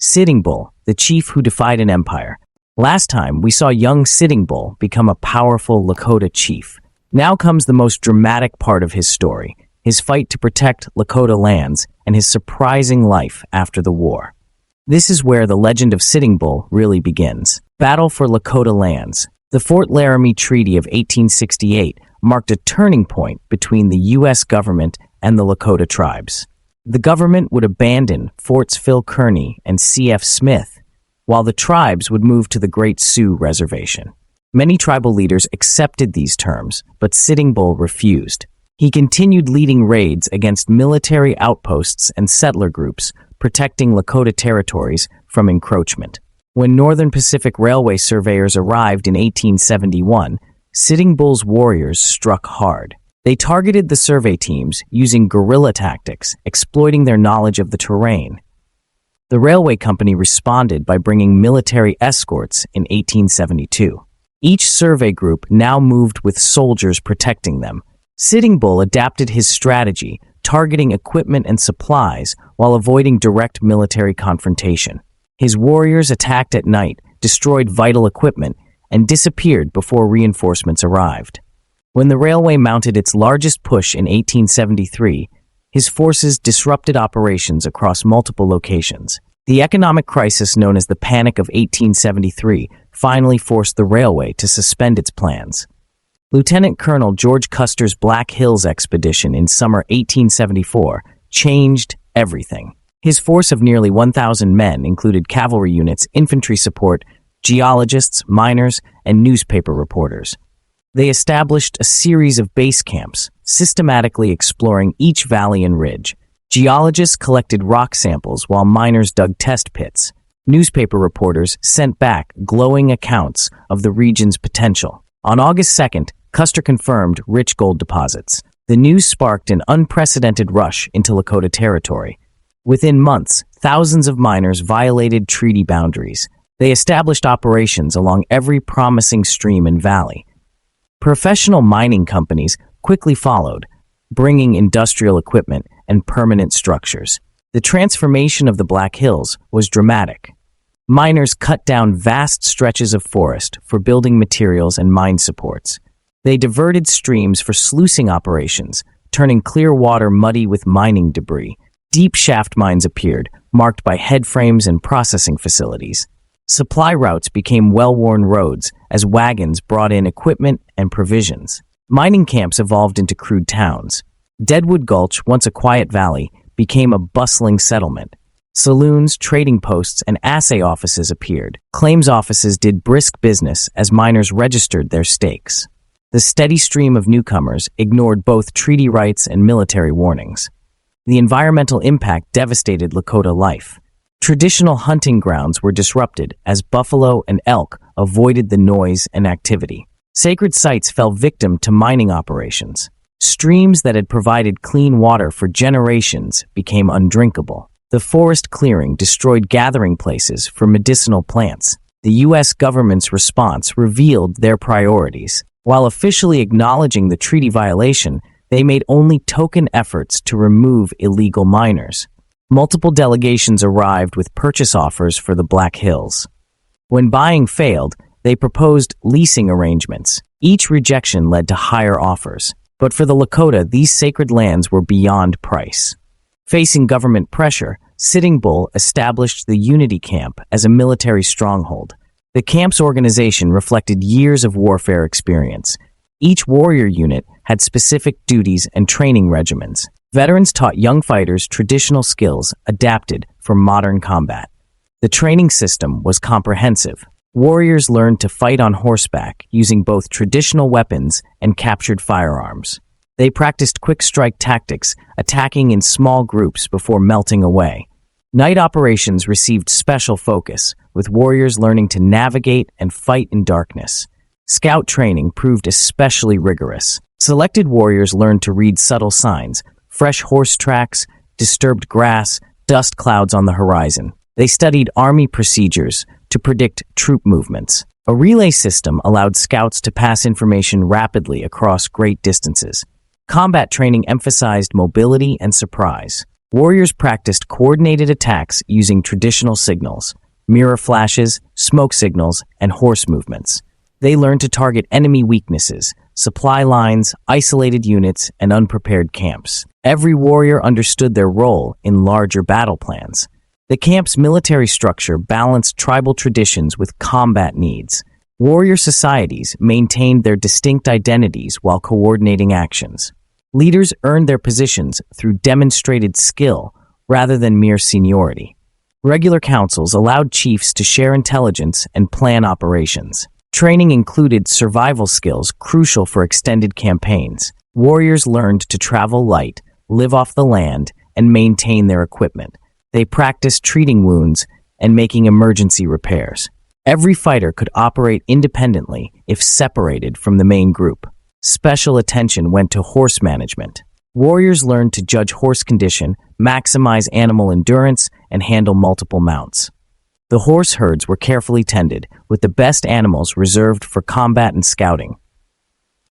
Sitting Bull, the chief who defied an empire. Last time, we saw young Sitting Bull become a powerful Lakota chief. Now comes the most dramatic part of his story, his fight to protect Lakota lands and his surprising life after the war. This is where the legend of Sitting Bull really begins. Battle for Lakota lands. The Fort Laramie Treaty of 1868 marked a turning point between the U.S. government and the Lakota tribes. The government would abandon Forts Phil Kearny and C.F. Smith, while the tribes would move to the Great Sioux Reservation. Many tribal leaders accepted these terms, but Sitting Bull refused. He continued leading raids against military outposts and settler groups, protecting Lakota territories from encroachment. When Northern Pacific Railway surveyors arrived in 1871, Sitting Bull's warriors struck hard. They targeted the survey teams using guerrilla tactics, exploiting their knowledge of the terrain. The railway company responded by bringing military escorts in 1872. Each survey group now moved with soldiers protecting them. Sitting Bull adapted his strategy, targeting equipment and supplies while avoiding direct military confrontation. His warriors attacked at night, destroyed vital equipment, and disappeared before reinforcements arrived. When the railway mounted its largest push in 1873, his forces disrupted operations across multiple locations. The economic crisis known as the Panic of 1873 finally forced the railway to suspend its plans. Lieutenant Colonel George Custer's Black Hills expedition in summer 1874 changed everything. His force of nearly 1,000 men included cavalry units, infantry support, geologists, miners, and newspaper reporters. They established a series of base camps, systematically exploring each valley and ridge. Geologists collected rock samples while miners dug test pits. Newspaper reporters sent back glowing accounts of the region's potential. On August 2nd, Custer confirmed rich gold deposits. The news sparked an unprecedented rush into Lakota territory. Within months, thousands of miners violated treaty boundaries. They established operations along every promising stream and valley. Professional mining companies quickly followed, bringing industrial equipment and permanent structures. The transformation of the Black Hills was dramatic. Miners cut down vast stretches of forest for building materials and mine supports. They diverted streams for sluicing operations, turning clear water muddy with mining debris. Deep shaft mines appeared, marked by headframes and processing facilities. Supply routes became well-worn roads as wagons brought in equipment and provisions. Mining camps evolved into crude towns. Deadwood Gulch, once a quiet valley, became a bustling settlement. Saloons, trading posts, and assay offices appeared. Claims offices did brisk business as miners registered their stakes. The steady stream of newcomers ignored both treaty rights and military warnings. The environmental impact devastated Lakota life. Traditional hunting grounds were disrupted as buffalo and elk avoided the noise and activity. Sacred sites fell victim to mining operations. Streams that had provided clean water for generations became undrinkable. The forest clearing destroyed gathering places for medicinal plants. The U.S. government's response revealed their priorities. While officially acknowledging the treaty violation, they made only token efforts to remove illegal miners. Multiple delegations arrived with purchase offers for the Black Hills. When buying failed, they proposed leasing arrangements. Each rejection led to higher offers. But for the Lakota, these sacred lands were beyond price. Facing government pressure, Sitting Bull established the Unity Camp as a military stronghold. The camp's organization reflected years of warfare experience. Each warrior unit had specific duties and training regimens. Veterans taught young fighters traditional skills adapted for modern combat. The training system was comprehensive. Warriors learned to fight on horseback using both traditional weapons and captured firearms. They practiced quick-strike tactics, attacking in small groups before melting away. Night operations received special focus, with warriors learning to navigate and fight in darkness. Scout training proved especially rigorous. Selected warriors learned to read subtle signs, fresh horse tracks, disturbed grass, dust clouds on the horizon. They studied army procedures to predict troop movements. A relay system allowed scouts to pass information rapidly across great distances. Combat training emphasized mobility and surprise. Warriors practiced coordinated attacks using traditional signals, mirror flashes, smoke signals, and horse movements. They learned to target enemy weaknesses, supply lines, isolated units, and unprepared camps. Every warrior understood their role in larger battle plans. The camp's military structure balanced tribal traditions with combat needs. Warrior societies maintained their distinct identities while coordinating actions. Leaders earned their positions through demonstrated skill rather than mere seniority. Regular councils allowed chiefs to share intelligence and plan operations. Training included survival skills crucial for extended campaigns. Warriors learned to travel light, live off the land, and maintain their equipment. They practiced treating wounds and making emergency repairs. Every fighter could operate independently if separated from the main group. Special attention went to horse management. Warriors learned to judge horse condition, maximize animal endurance, and handle multiple mounts. The horse herds were carefully tended, with the best animals reserved for combat and scouting.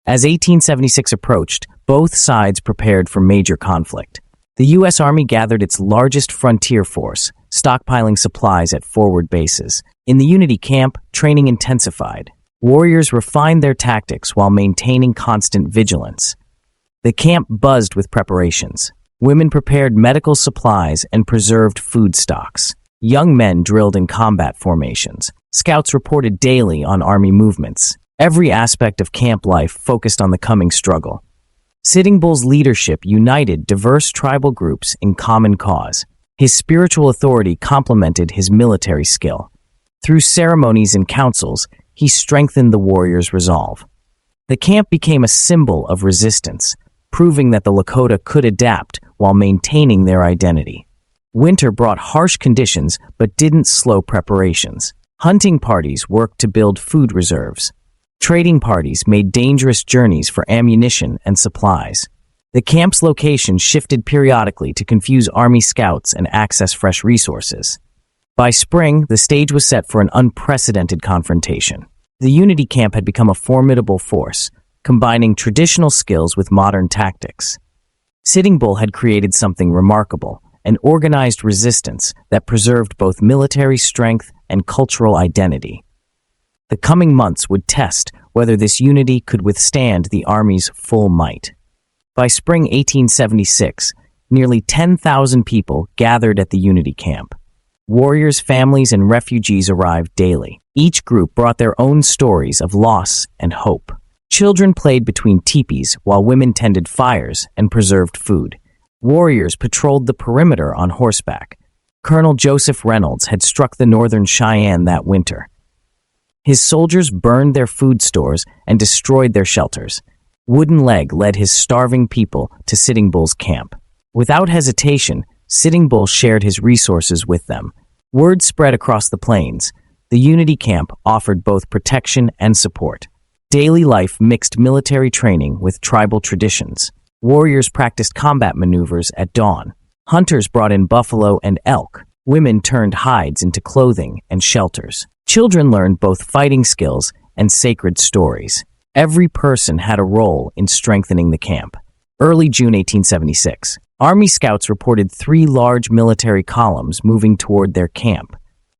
As 1876 approached, both sides prepared for major conflict. The U.S. Army gathered its largest frontier force, stockpiling supplies at forward bases. In the Unity Camp, training intensified. Warriors refined their tactics while maintaining constant vigilance. The camp buzzed with preparations. Women prepared medical supplies and preserved food stocks. Young men drilled in combat formations. Scouts reported daily on Army movements. Every aspect of camp life focused on the coming struggle. Sitting Bull's leadership united diverse tribal groups in common cause. His spiritual authority complemented his military skill. Through ceremonies and councils, he strengthened the warriors' resolve. The camp became a symbol of resistance, proving that the Lakota could adapt while maintaining their identity. Winter brought harsh conditions but didn't slow preparations. Hunting parties worked to build food reserves. Trading parties made dangerous journeys for ammunition and supplies. The camp's location shifted periodically to confuse Army scouts and access fresh resources. By spring, the stage was set for an unprecedented confrontation. The Unity Camp had become a formidable force, combining traditional skills with modern tactics. Sitting Bull had created something remarkable, an organized resistance that preserved both military strength and cultural identity. The coming months would test whether this unity could withstand the Army's full might. By spring 1876, nearly 10,000 people gathered at the Unity Camp. Warriors, families, and refugees arrived daily. Each group brought their own stories of loss and hope. Children played between teepees while women tended fires and preserved food. Warriors patrolled the perimeter on horseback. Colonel Joseph Reynolds had struck the Northern Cheyenne that winter. His soldiers burned their food stores and destroyed their shelters. Wooden Leg led his starving people to Sitting Bull's camp. Without hesitation, Sitting Bull shared his resources with them. Word spread across the plains. The Unity Camp offered both protection and support. Daily life mixed military training with tribal traditions. Warriors practiced combat maneuvers at dawn. Hunters brought in buffalo and elk. Women turned hides into clothing and shelters. Children learned both fighting skills and sacred stories. Every person had a role in strengthening the camp. Early June 1876, Army scouts reported 3 large military columns moving toward their camp.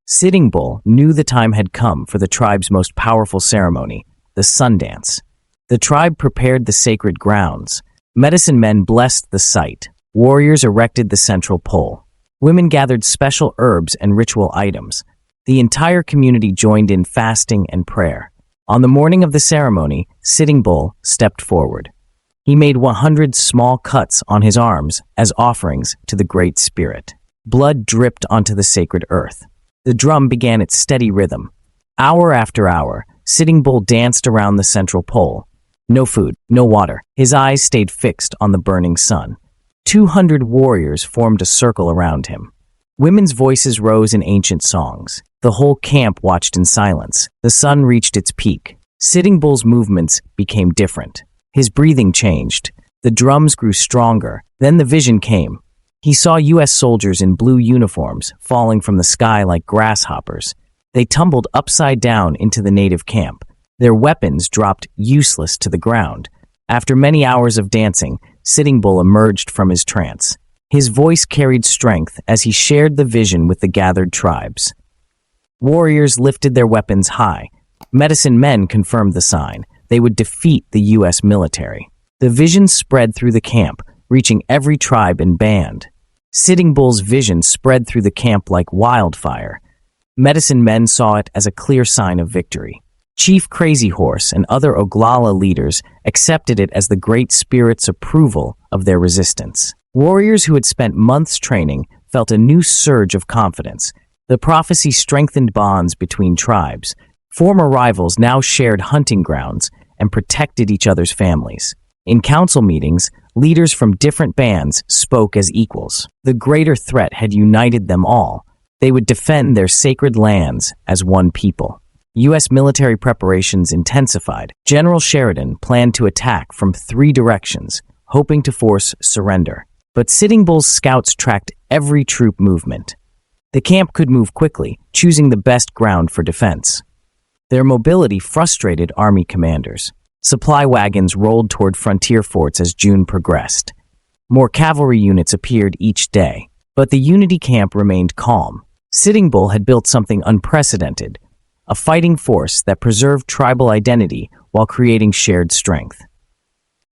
Sitting Bull knew the time had come for the tribe's most powerful ceremony, the Sundance. The tribe prepared the sacred grounds. Medicine men blessed the site. Warriors erected the central pole. Women gathered special herbs and ritual items. The entire community joined in fasting and prayer. On the morning of the ceremony, Sitting Bull stepped forward. He made 100 small cuts on his arms as offerings to the Great Spirit. Blood dripped onto the sacred earth. The drum began its steady rhythm. Hour after hour, Sitting Bull danced around the central pole. No food, no water. His eyes stayed fixed on the burning sun. 200 warriors formed a circle around him. Women's voices rose in ancient songs. The whole camp watched in silence. The sun reached its peak. Sitting Bull's movements became different. His breathing changed. The drums grew stronger. Then the vision came. He saw U.S. soldiers in blue uniforms falling from the sky like grasshoppers. They tumbled upside down into the native camp. Their weapons dropped useless to the ground. After many hours of dancing, Sitting Bull emerged from his trance. His voice carried strength as he shared the vision with the gathered tribes. Warriors lifted their weapons high. Medicine men confirmed the sign. They would defeat the U.S. military. The vision spread through the camp, reaching every tribe and band. Sitting Bull's vision spread through the camp like wildfire. Medicine men saw it as a clear sign of victory. Chief Crazy Horse and other Oglala leaders accepted it as the Great Spirit's approval of their resistance. Warriors who had spent months training felt a new surge of confidence. The prophecy strengthened bonds between tribes. Former rivals now shared hunting grounds and protected each other's families. In council meetings, leaders from different bands spoke as equals. The greater threat had united them all. They would defend their sacred lands as one people. U.S. military preparations intensified. General Sheridan planned to attack from 3 directions, hoping to force surrender. But Sitting Bull's scouts tracked every troop movement. The camp could move quickly, choosing the best ground for defense. Their mobility frustrated army commanders. Supply wagons rolled toward frontier forts as June progressed. More cavalry units appeared each day. But the Unity camp remained calm. Sitting Bull had built something unprecedented, a fighting force that preserved tribal identity while creating shared strength.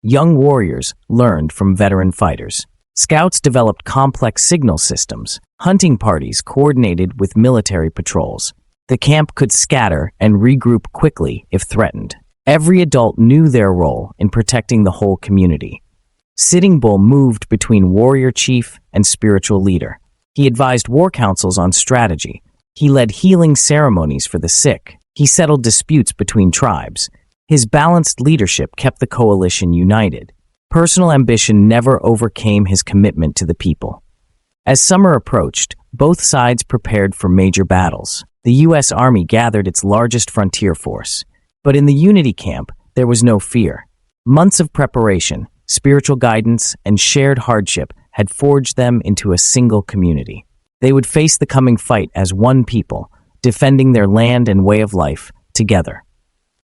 Young warriors learned from veteran fighters. Scouts developed complex signal systems. Hunting parties coordinated with military patrols. The camp could scatter and regroup quickly if threatened. Every adult knew their role in protecting the whole community. Sitting Bull moved between warrior chief and spiritual leader. He advised war councils on strategy. He led healing ceremonies for the sick. He settled disputes between tribes. His balanced leadership kept the coalition united. Personal ambition never overcame his commitment to the people. As summer approached, both sides prepared for major battles. The U.S. Army gathered its largest frontier force. But in the Unity camp, there was no fear. Months of preparation, spiritual guidance, and shared hardship had forged them into a single community. They would face the coming fight as one people, defending their land and way of life together.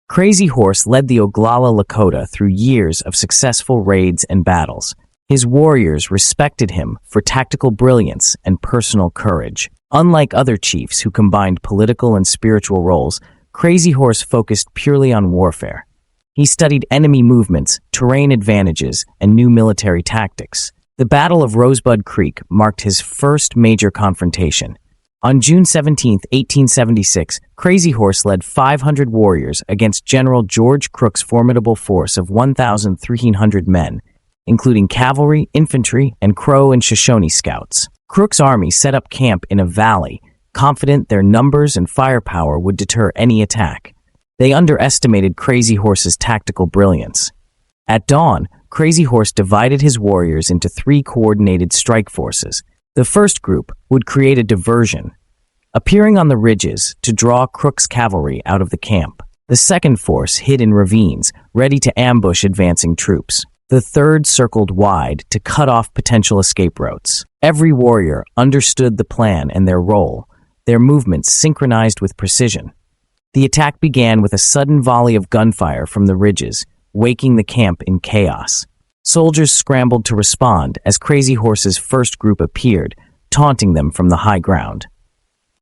Crazy Horse led the Oglala Lakota through years of successful raids and battles. His warriors respected him for tactical brilliance and personal courage. Unlike other chiefs who combined political and spiritual roles, Crazy Horse focused purely on warfare. He studied enemy movements, terrain advantages, and new military tactics. The Battle of Rosebud Creek marked his first major confrontation. On June 17, 1876, Crazy Horse led 500 warriors against General George Crook's formidable force of 1,300 men, including cavalry, infantry, and Crow and Shoshone scouts. Crook's army set up camp in a valley, confident their numbers and firepower would deter any attack. They underestimated Crazy Horse's tactical brilliance. At dawn, Crazy Horse divided his warriors into 3 coordinated strike forces. The first group would create a diversion, appearing on the ridges to draw Crook's cavalry out of the camp. The second force hid in ravines, ready to ambush advancing troops. The third circled wide to cut off potential escape routes. Every warrior understood the plan and their role, their movements synchronized with precision. The attack began with a sudden volley of gunfire from the ridges, waking the camp in chaos. Soldiers scrambled to respond as Crazy Horse's first group appeared, taunting them from the high ground.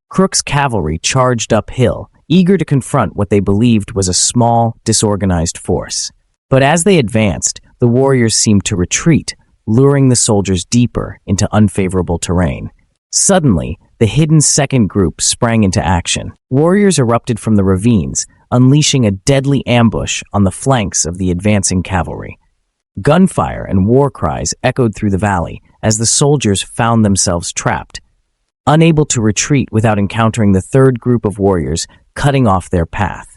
Crook's cavalry charged uphill, eager to confront what they believed was a small, disorganized force. But as they advanced, the warriors seemed to retreat, luring the soldiers deeper into unfavorable terrain. Suddenly, the hidden second group sprang into action. Warriors erupted from the ravines, unleashing a deadly ambush on the flanks of the advancing cavalry. Gunfire and war cries echoed through the valley as the soldiers found themselves trapped, unable to retreat without encountering the third group of warriors cutting off their path.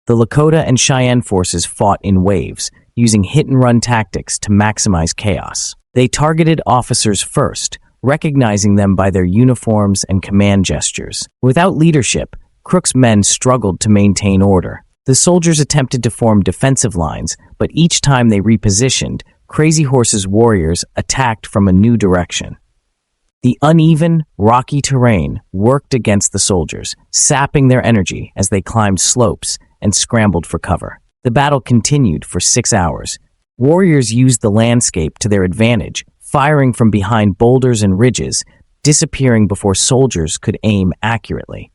The Lakota and Cheyenne forces fought in waves, using hit-and-run tactics to maximize chaos. They targeted officers first, recognizing them by their uniforms and command gestures. Without leadership, Crook's men struggled to maintain order. The soldiers attempted to form defensive lines, but each time they repositioned, Crazy Horse's warriors attacked from a new direction. The uneven, rocky terrain worked against the soldiers, sapping their energy as they climbed slopes and scrambled for cover. The battle continued for 6 hours. Warriors used the landscape to their advantage, firing from behind boulders and ridges, disappearing before soldiers could aim accurately.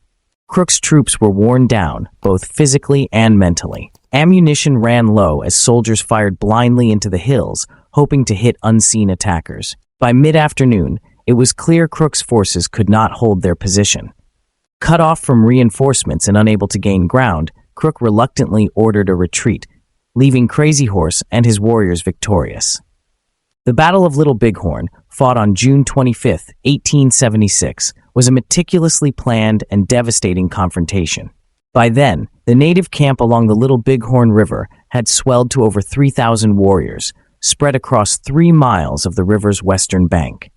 Crook's troops were worn down, both physically and mentally. Ammunition ran low as soldiers fired blindly into the hills, hoping to hit unseen attackers. By mid-afternoon, it was clear Crook's forces could not hold their position. Cut off from reinforcements and unable to gain ground, Crook reluctantly ordered a retreat, leaving Crazy Horse and his warriors victorious. The Battle of Little Bighorn, fought on June 25, 1876, was a meticulously planned and devastating confrontation. By then, the native camp along the Little Bighorn River had swelled to over 3,000 warriors, spread across 3 miles of the river's western bank.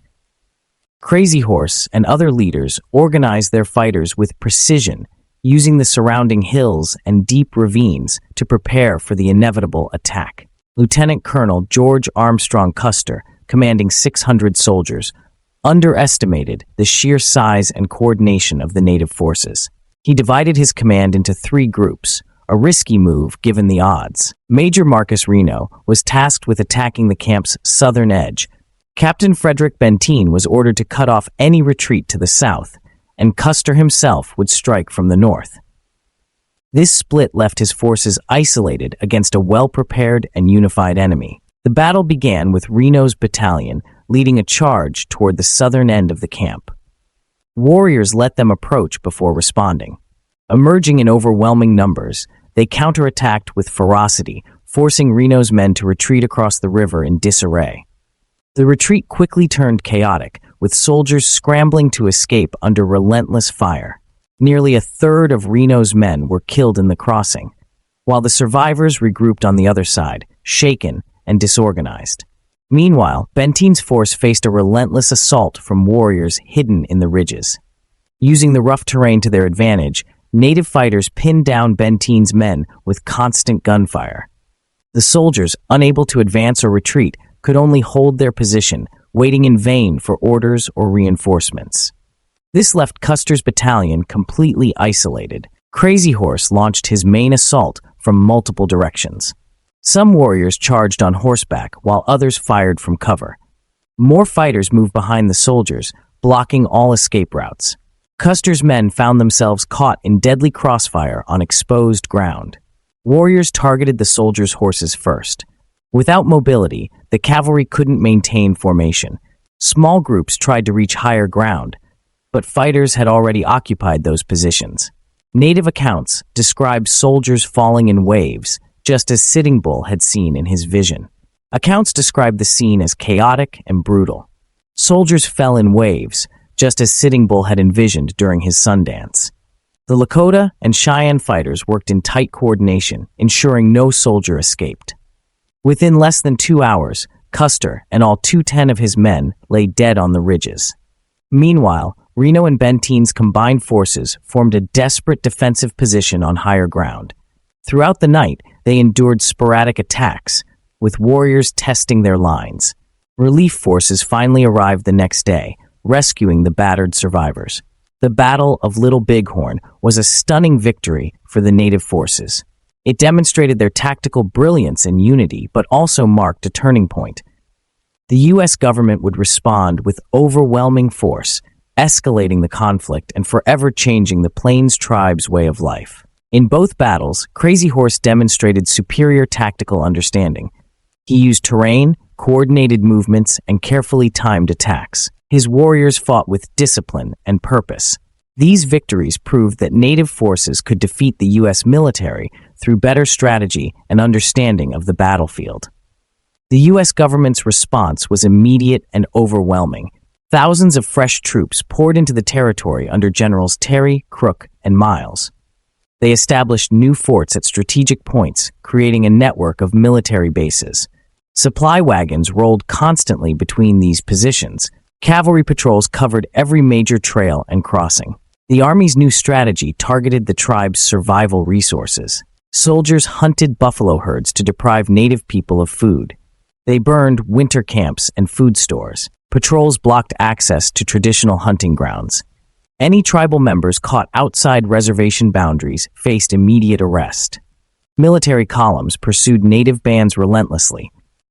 Crazy Horse and other leaders organized their fighters with precision, using the surrounding hills and deep ravines to prepare for the inevitable attack. Lieutenant Colonel George Armstrong Custer, commanding 600 soldiers, underestimated the sheer size and coordination of the native forces. He divided his command into 3 groups, a risky move given the odds. Major Marcus Reno was tasked with attacking the camp's southern edge. Captain Frederick Benteen was ordered to cut off any retreat to the south, and Custer himself would strike from the north. This split left his forces isolated against a well-prepared and unified enemy. The battle began with Reno's battalion leading a charge toward the southern end of the camp. Warriors let them approach before responding. Emerging in overwhelming numbers, they counterattacked with ferocity, forcing Reno's men to retreat across the river in disarray. The retreat quickly turned chaotic, with soldiers scrambling to escape under relentless fire. Nearly a third of Reno's men were killed in the crossing, while the survivors regrouped on the other side, shaken and disorganized. Meanwhile, Benteen's force faced a relentless assault from warriors hidden in the ridges. Using the rough terrain to their advantage, native fighters pinned down Benteen's men with constant gunfire. The soldiers, unable to advance or retreat, could only hold their position, waiting in vain for orders or reinforcements. This left Custer's battalion completely isolated. Crazy Horse launched his main assault from multiple directions. Some warriors charged on horseback, while others fired from cover. More fighters moved behind the soldiers, blocking all escape routes. Custer's men found themselves caught in deadly crossfire on exposed ground. Warriors targeted the soldiers' horses first. Without mobility, the cavalry couldn't maintain formation. Small groups tried to reach higher ground, but fighters had already occupied those positions. Native accounts describe soldiers falling in waves, just as Sitting Bull had seen in his vision. Accounts describe the scene as chaotic and brutal. Soldiers fell in waves, just as Sitting Bull had envisioned during his Sundance. The Lakota and Cheyenne fighters worked in tight coordination, ensuring no soldier escaped. Within less than 2 hours, Custer and all 210 of his men lay dead on the ridges. Meanwhile, Reno and Benteen's combined forces formed a desperate defensive position on higher ground. Throughout the night, they endured sporadic attacks, with warriors testing their lines. Relief forces finally arrived the next day, rescuing the battered survivors. The Battle of Little Bighorn was a stunning victory for the native forces. It demonstrated their tactical brilliance and unity, but also marked a turning point. The U.S. government would respond with overwhelming force, escalating the conflict and forever changing the Plains tribes' way of life. In both battles, Crazy Horse demonstrated superior tactical understanding. He used terrain, coordinated movements, and carefully timed attacks. His warriors fought with discipline and purpose. These victories proved that native forces could defeat the U.S. military through better strategy and understanding of the battlefield. The U.S. government's response was immediate and overwhelming. Thousands of fresh troops poured into the territory under Generals Terry, Crook, and Miles. They established new forts at strategic points, creating a network of military bases. Supply wagons rolled constantly between these positions. Cavalry patrols covered every major trail and crossing. The Army's new strategy targeted the tribe's survival resources. Soldiers hunted buffalo herds to deprive native people of food. They burned winter camps and food stores. Patrols blocked access to traditional hunting grounds. Any tribal members caught outside reservation boundaries faced immediate arrest. Military columns pursued native bands relentlessly.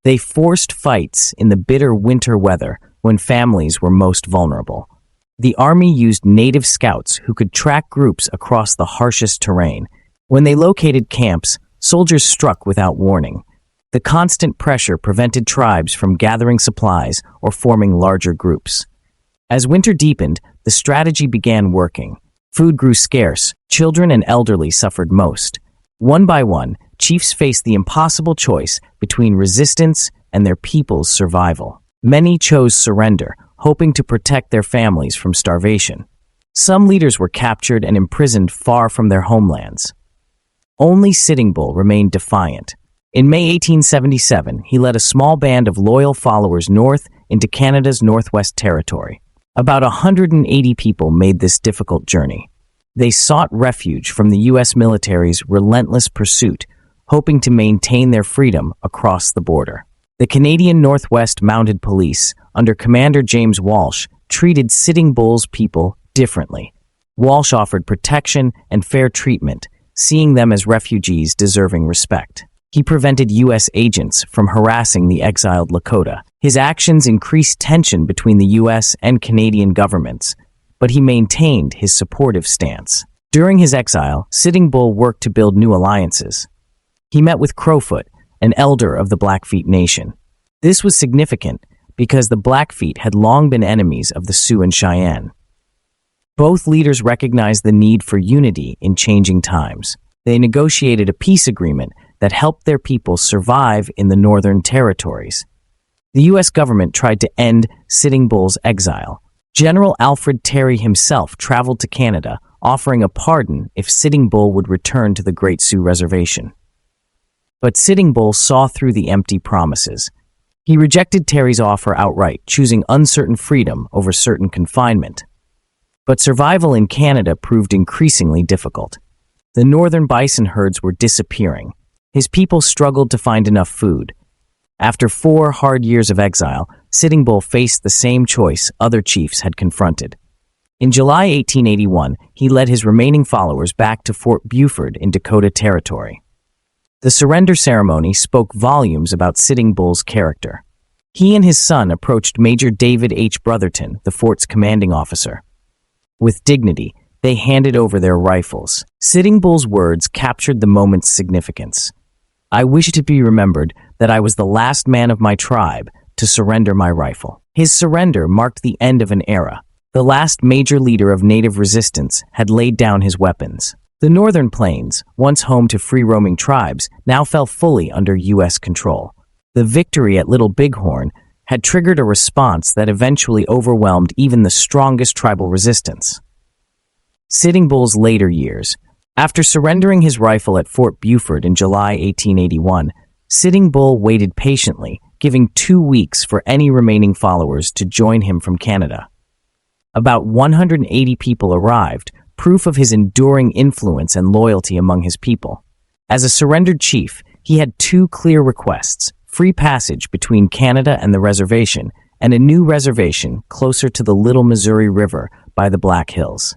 They forced fights in the bitter winter weather when families were most vulnerable. The army used native scouts who could track groups across the harshest terrain. When they located camps, soldiers struck without warning. The constant pressure prevented tribes from gathering supplies or forming larger groups. As winter deepened, the strategy began working. Food grew scarce, children and elderly suffered most. One by one, chiefs faced the impossible choice between resistance and their people's survival. Many chose surrender, hoping to protect their families from starvation. Some leaders were captured and imprisoned far from their homelands. Only Sitting Bull remained defiant. In May 1877, he led a small band of loyal followers north into Canada's Northwest Territory. About 180 people made this difficult journey. They sought refuge from the U.S. military's relentless pursuit, hoping to maintain their freedom across the border. The Canadian Northwest Mounted Police, under Commander James Walsh, treated Sitting Bull's people differently. Walsh offered protection and fair treatment, seeing them as refugees deserving respect. He prevented U.S. agents from harassing the exiled Lakota. His actions increased tension between the U.S. and Canadian governments, but he maintained his supportive stance. During his exile, Sitting Bull worked to build new alliances. He met with Crowfoot, an elder of the Blackfeet Nation. This was significant because the Blackfeet had long been enemies of the Sioux and Cheyenne. Both leaders recognized the need for unity in changing times. They negotiated a peace agreement that helped their people survive in the Northern Territories. The U.S. government tried to end Sitting Bull's exile. General Alfred Terry himself traveled to Canada, offering a pardon if Sitting Bull would return to the Great Sioux Reservation. But Sitting Bull saw through the empty promises. He rejected Terry's offer outright, choosing uncertain freedom over certain confinement. But survival in Canada proved increasingly difficult. The northern bison herds were disappearing. His people struggled to find enough food. After 4 hard years of exile, Sitting Bull faced the same choice other chiefs had confronted. In July 1881, he led his remaining followers back to Fort Buford in Dakota Territory. The surrender ceremony spoke volumes about Sitting Bull's character. He and his son approached Major David H. Brotherton, the fort's commanding officer. With dignity, they handed over their rifles. Sitting Bull's words captured the moment's significance. "I wish to be remembered that I was the last man of my tribe to surrender my rifle." His surrender marked the end of an era. The last major leader of native resistance had laid down his weapons. The northern plains, once home to free-roaming tribes, now fell fully under U.S. control. The victory at Little Bighorn had triggered a response that eventually overwhelmed even the strongest tribal resistance. Sitting Bull's later years. After surrendering his rifle at Fort Buford in July 1881, Sitting Bull waited patiently, giving 2 weeks for any remaining followers to join him from Canada. About 180 people arrived, proof of his enduring influence and loyalty among his people. As a surrendered chief, he had 2 clear requests: free passage between Canada and the reservation, and a new reservation closer to the Little Missouri River by the Black Hills.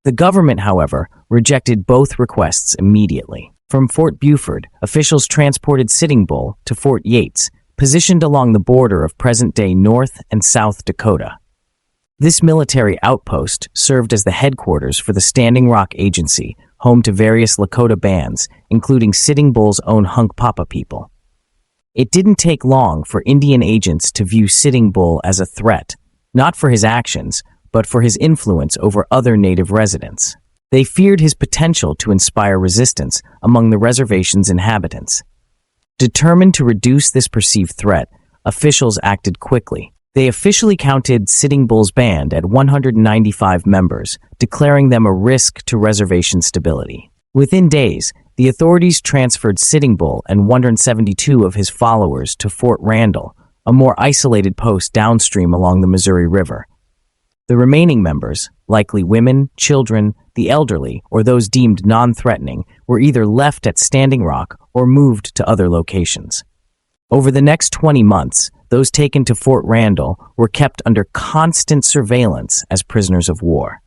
The government, however, rejected both requests immediately. From Fort Buford, officials transported Sitting Bull to Fort Yates, positioned along the border of present-day North and South Dakota. This military outpost served as the headquarters for the Standing Rock Agency, home to various Lakota bands, including Sitting Bull's own Hunkpapa people. It didn't take long for Indian agents to view Sitting Bull as a threat, not for his actions, but for his influence over other native residents. They feared his potential to inspire resistance among the reservation's inhabitants. Determined to reduce this perceived threat, officials acted quickly. They officially counted Sitting Bull's band at 195 members, declaring them a risk to reservation stability. Within days, the authorities transferred Sitting Bull and 172 of his followers to Fort Randall, a more isolated post downstream along the Missouri River. The remaining members, likely women, children, the elderly, or those deemed non-threatening, were either left at Standing Rock or moved to other locations. Over the next 20 months, those taken to Fort Randall were kept under constant surveillance as prisoners of war.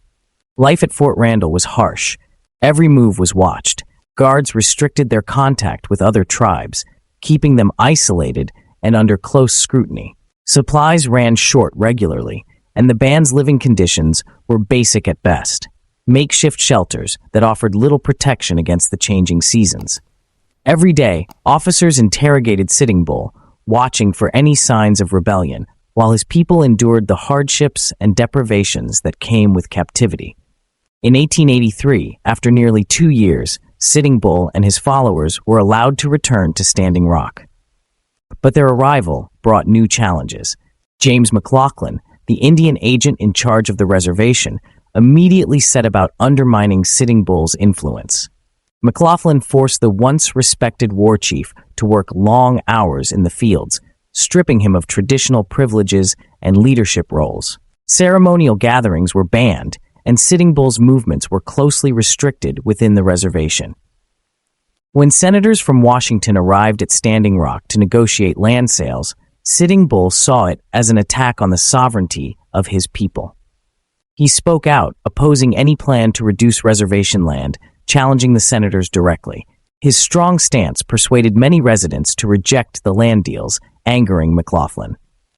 Life at Fort Randall was harsh. Every move was watched. Guards restricted their contact with other tribes, keeping them isolated and under close scrutiny. Supplies ran short regularly, and the band's living conditions were basic at best. Makeshift shelters that offered little protection against the changing seasons. Every day, officers interrogated Sitting Bull, watching for any signs of rebellion, while his people endured the hardships and deprivations that came with captivity. In 1883, after nearly 2 years, Sitting Bull and his followers were allowed to return to Standing Rock. But their arrival brought new challenges. James McLaughlin, the Indian agent in charge of the reservation, immediately set about undermining Sitting Bull's influence. McLaughlin forced the once respected war chief to work long hours in the fields, stripping him of traditional privileges and leadership roles. Ceremonial gatherings were banned, and Sitting Bull's movements were closely restricted within the reservation. When senators from Washington arrived at Standing Rock to negotiate land sales, Sitting Bull saw it as an attack on the sovereignty of his people. He spoke out, opposing any plan to reduce reservation land, challenging the senators directly. His strong stance persuaded many residents to reject the land deals, angering McLaughlin.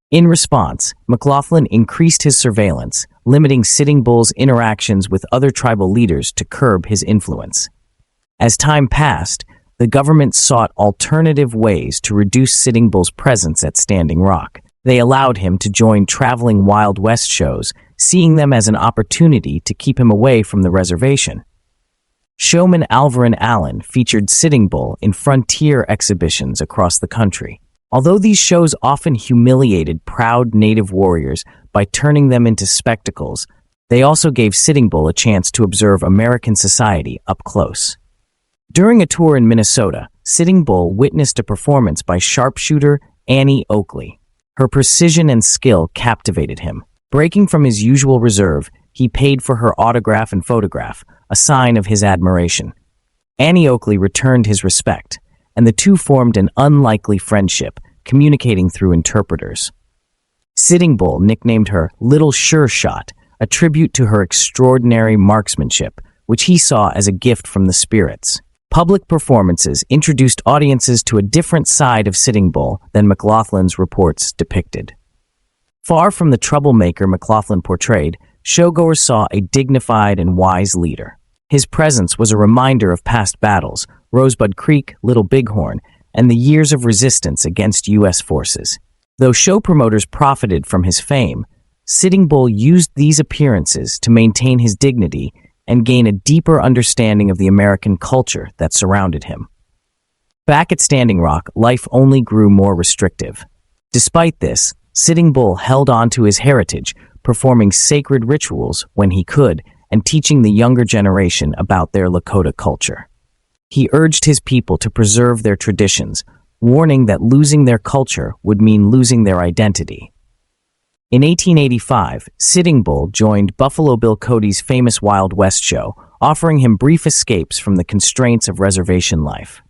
In response, McLaughlin increased his surveillance, limiting Sitting Bull's interactions with other tribal leaders to curb his influence. As time passed, the government sought alternative ways to reduce Sitting Bull's presence at Standing Rock. They allowed him to join traveling Wild West shows, seeing them as an opportunity to keep him away from the reservation. Showman Alvarin Allen featured Sitting Bull in frontier exhibitions across the country. Although these shows often humiliated proud native warriors by turning them into spectacles, they also gave Sitting Bull a chance to observe American society up close. During a tour in Minnesota, Sitting Bull witnessed a performance by sharpshooter Annie Oakley. Her precision and skill captivated him. Breaking from his usual reserve, he paid for her autograph and photograph, a sign of his admiration. Annie Oakley returned his respect, and the two formed an unlikely friendship, communicating through interpreters. Sitting Bull nicknamed her Little Sure Shot, a tribute to her extraordinary marksmanship, which he saw as a gift from the spirits. Public performances introduced audiences to a different side of Sitting Bull than McLaughlin's reports depicted. Far from the troublemaker McLaughlin portrayed, showgoers saw a dignified and wise leader. His presence was a reminder of past battles, Rosebud Creek, Little Bighorn, and the years of resistance against U.S. forces. Though show promoters profited from his fame, Sitting Bull used these appearances to maintain his dignity and gain a deeper understanding of the American culture that surrounded him. Back at Standing Rock, life only grew more restrictive. Despite this, Sitting Bull held on to his heritage, performing sacred rituals when he could and teaching the younger generation about their Lakota culture. He urged his people to preserve their traditions, warning that losing their culture would mean losing their identity. In 1885, Sitting Bull joined Buffalo Bill Cody's famous Wild West show, offering him brief escapes from the constraints of reservation life.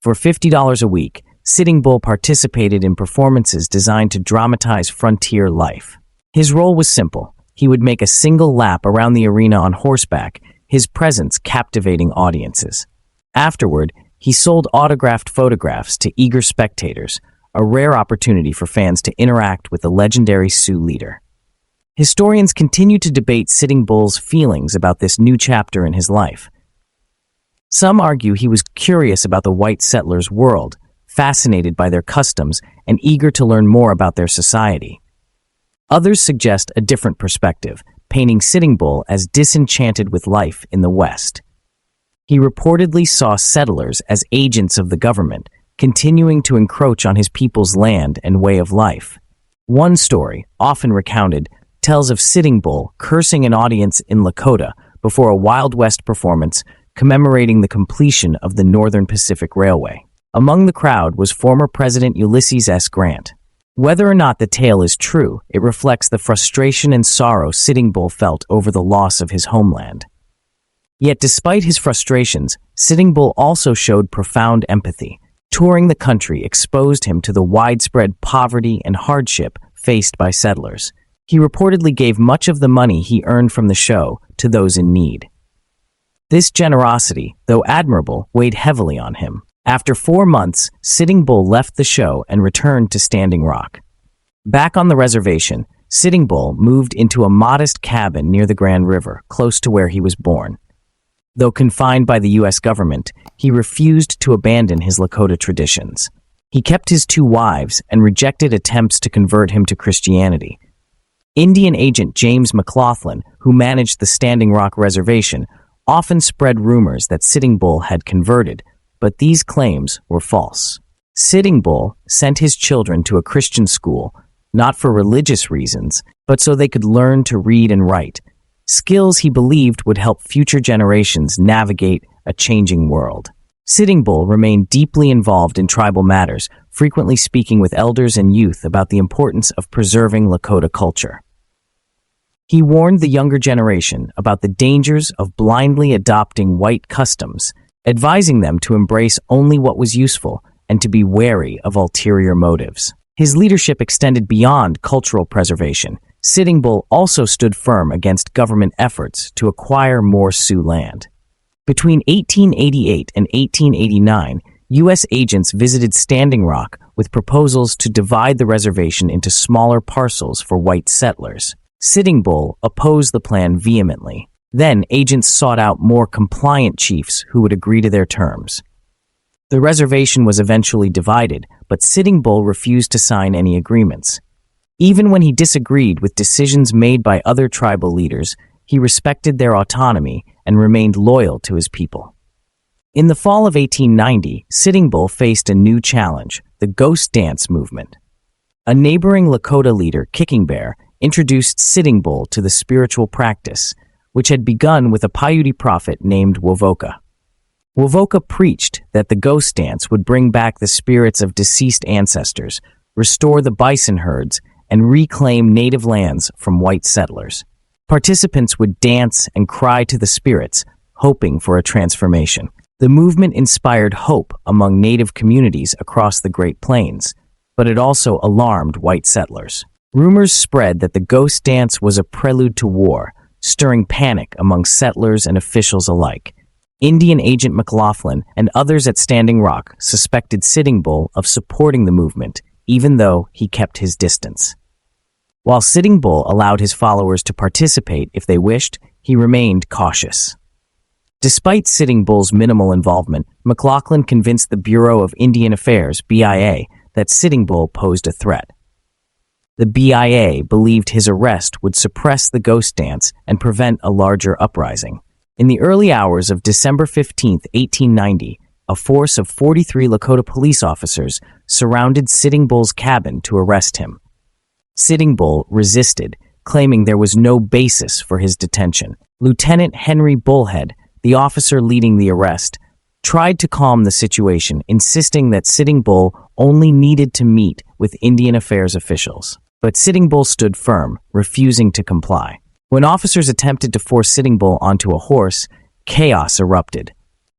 For $50 a week, Sitting Bull participated in performances designed to dramatize frontier life. His role was simple. He would make a single lap around the arena on horseback, his presence captivating audiences. Afterward, he sold autographed photographs to eager spectators, a rare opportunity for fans to interact with the legendary Sioux leader. Historians continue to debate Sitting Bull's feelings about this new chapter in his life. Some argue he was curious about the white settlers' world, fascinated by their customs, and eager to learn more about their society. Others suggest a different perspective, painting Sitting Bull as disenchanted with life in the West. He reportedly saw settlers as agents of the government, continuing to encroach on his people's land and way of life. One story, often recounted, tells of Sitting Bull cursing an audience in Lakota before a Wild West performance commemorating the completion of the Northern Pacific Railway. Among the crowd was former President Ulysses S. Grant. Whether or not the tale is true, it reflects the frustration and sorrow Sitting Bull felt over the loss of his homeland. Yet despite his frustrations, Sitting Bull also showed profound empathy. Touring the country exposed him to the widespread poverty and hardship faced by settlers. He reportedly gave much of the money he earned from the show to those in need. This generosity, though admirable, weighed heavily on him. After 4 months, Sitting Bull left the show and returned to Standing Rock. Back on the reservation, Sitting Bull moved into a modest cabin near the Grand River, close to where he was born. Though confined by the U.S. government, he refused to abandon his Lakota traditions. He kept his 2 wives and rejected attempts to convert him to Christianity. Indian agent James McLaughlin, who managed the Standing Rock Reservation, often spread rumors that Sitting Bull had converted, but these claims were false. Sitting Bull sent his children to a Christian school, not for religious reasons, but so they could learn to read and write, skills he believed would help future generations navigate a changing world. Sitting Bull remained deeply involved in tribal matters, frequently speaking with elders and youth about the importance of preserving Lakota culture. He warned the younger generation about the dangers of blindly adopting white customs, advising them to embrace only what was useful and to be wary of ulterior motives. His leadership extended beyond cultural preservation. Sitting Bull also stood firm against government efforts to acquire more Sioux land. Between 1888 and 1889, U.S. agents visited Standing Rock with proposals to divide the reservation into smaller parcels for white settlers. Sitting Bull opposed the plan vehemently. Then, agents sought out more compliant chiefs who would agree to their terms. The reservation was eventually divided, but Sitting Bull refused to sign any agreements. Even when he disagreed with decisions made by other tribal leaders, he respected their autonomy and remained loyal to his people. In the fall of 1890, Sitting Bull faced a new challenge, the Ghost Dance movement. A neighboring Lakota leader, Kicking Bear, introduced Sitting Bull to the spiritual practice, which had begun with a Paiute prophet named Wovoka. Wovoka preached that the ghost dance would bring back the spirits of deceased ancestors, restore the bison herds, and reclaim native lands from white settlers. Participants would dance and cry to the spirits, hoping for a transformation. The movement inspired hope among native communities across the Great Plains, but it also alarmed white settlers. Rumors spread that the ghost dance was a prelude to war, stirring panic among settlers and officials alike. Indian agent McLaughlin and others at Standing Rock suspected Sitting Bull of supporting the movement, even though he kept his distance. While Sitting Bull allowed his followers to participate if they wished, he remained cautious. Despite Sitting Bull's minimal involvement, McLaughlin convinced the Bureau of Indian Affairs, BIA, that Sitting Bull posed a threat. The BIA believed his arrest would suppress the ghost dance and prevent a larger uprising. In the early hours of December 15, 1890, a force of 43 Lakota police officers surrounded Sitting Bull's cabin to arrest him. Sitting Bull resisted, claiming there was no basis for his detention. Lieutenant Henry Bullhead, the officer leading the arrest, tried to calm the situation, insisting that Sitting Bull only needed to meet with Indian Affairs officials. But Sitting Bull stood firm, refusing to comply. When officers attempted to force Sitting Bull onto a horse, chaos erupted.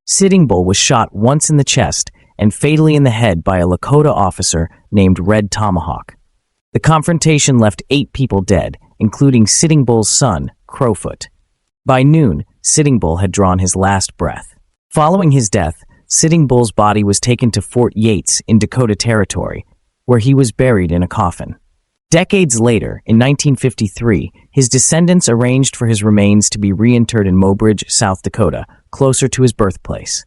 Sitting Bull was shot once in the chest and fatally in the head by a Lakota officer named Red Tomahawk. The confrontation left 8 people dead, including Sitting Bull's son, Crowfoot. By noon, Sitting Bull had drawn his last breath. Following his death, Sitting Bull's body was taken to Fort Yates in Dakota Territory, where he was buried in a coffin. Decades later, in 1953, his descendants arranged for his remains to be reinterred in Mobridge, South Dakota, closer to his birthplace.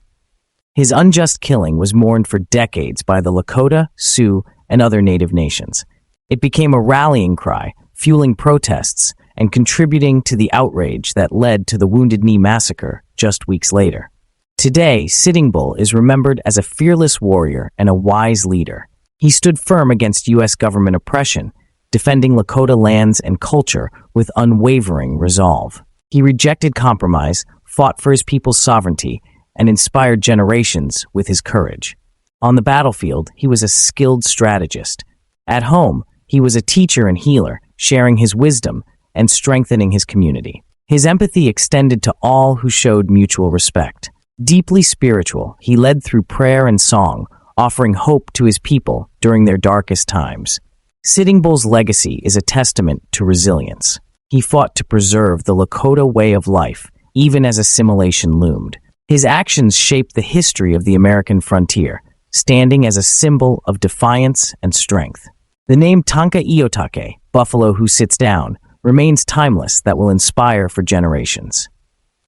His unjust killing was mourned for decades by the Lakota, Sioux, and other native nations. It became a rallying cry, fueling protests and contributing to the outrage that led to the Wounded Knee Massacre just weeks later. Today, Sitting Bull is remembered as a fearless warrior and a wise leader. He stood firm against U.S. government oppression, defending Lakota lands and culture with unwavering resolve. He rejected compromise, fought for his people's sovereignty, and inspired generations with his courage. On the battlefield, he was a skilled strategist. At home, he was a teacher and healer, sharing his wisdom and strengthening his community. His empathy extended to all who showed mutual respect. Deeply spiritual, he led through prayer and song, offering hope to his people during their darkest times. Sitting Bull's legacy is a testament to resilience. He fought to preserve the Lakota way of life, even as assimilation loomed. His actions shaped the history of the American frontier, standing as a symbol of defiance and strength. The name Tanka Iyotake, buffalo who sits down, remains timeless that will inspire for generations.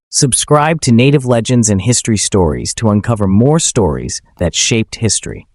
Subscribe to Native Legends and History Stories to uncover more stories that shaped history.